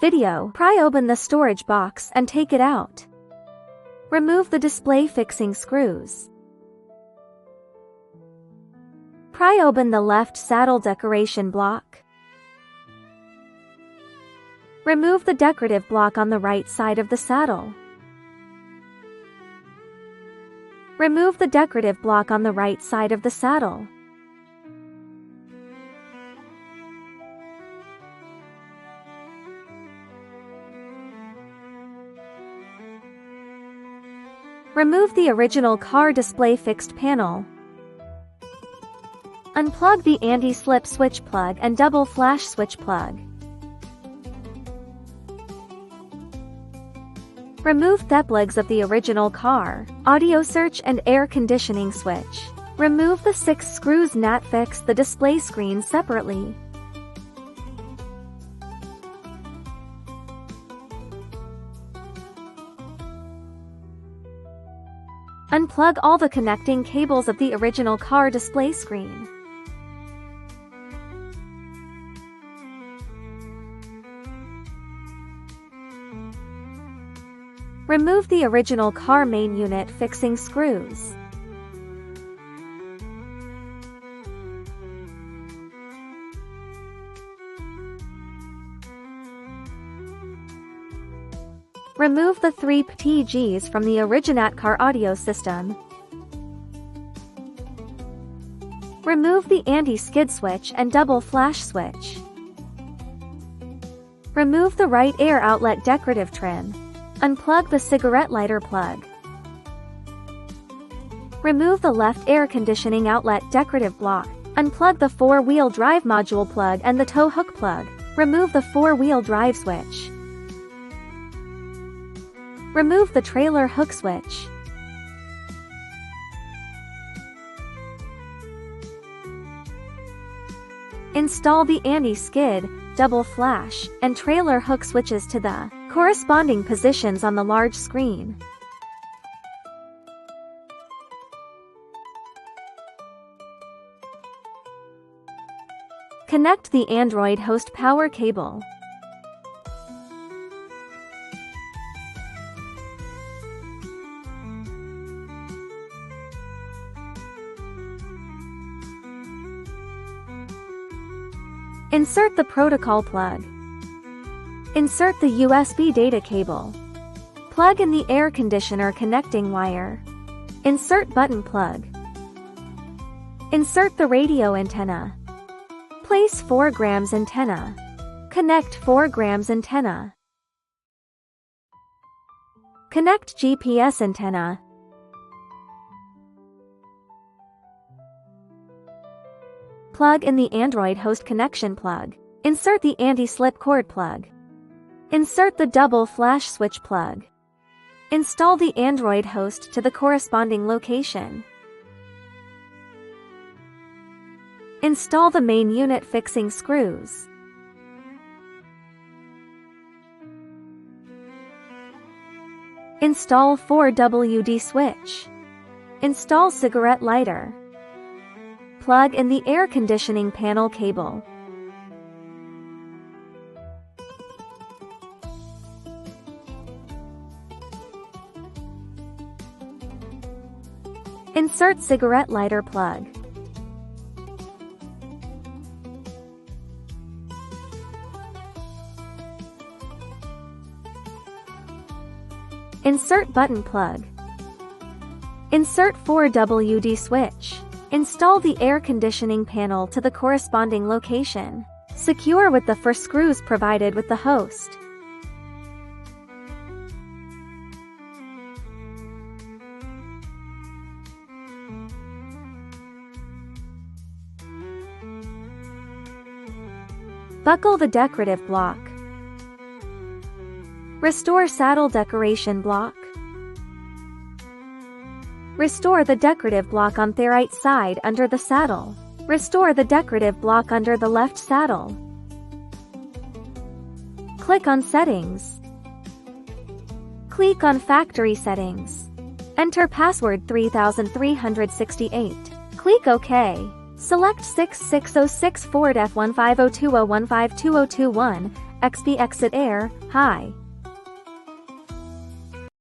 Video. Pry open the storage box and take it out. Remove the display fixing screws. Pry open the left saddle decoration block. Remove the decorative block on the right side of the saddle. Remove the decorative block on the right side of the saddle. Remove the original car display fixed panel. Unplug the anti-slip switch plug and double flash switch plug. Remove theft legs of the original car, audio search and air conditioning switch. Remove the 6 screws nut. Fix the display screen separately. Unplug all the connecting cables of the original car display screen. Remove the original car main unit fixing screws. Remove the 3 PTGs from the original car audio system. Remove the anti-skid switch and double flash switch. Remove the right air outlet decorative trim. Unplug the cigarette lighter plug. Remove the left air conditioning outlet decorative block. Unplug the 4-wheel drive module plug and the tow hook plug. Remove the 4-wheel drive switch. Remove the trailer hook switch. Install the anti-skid, double flash, and trailer hook switches to the corresponding positions on the large screen. Connect the Android host power cable. Insert the protocol plug. Insert the USB data cable. Plug in the air conditioner connecting wire. Insert button plug. Insert the radio antenna. Place 4 grams antenna. Connect 4 grams antenna. Connect GPS antenna. Plug in the Android host connection plug. Insert the anti-slip cord plug. Insert the double flash switch plug. Install the Android host to the corresponding location. Install the main unit fixing screws. Install 4WD switch. Install cigarette lighter. Plug in the air conditioning panel cable. Insert cigarette lighter plug. Insert button plug. Insert 4WD switch. Install the air conditioning panel to the corresponding location. Secure with the 4 screws provided with the host. Buckle the decorative block. Restore saddle decoration block. Restore the decorative block on the right side under the saddle. Restore the decorative block under the left saddle. Click on Settings. Click on Factory Settings. Enter password 3368. Click OK. Select 6606 Ford F15020152021 XB exit air, high.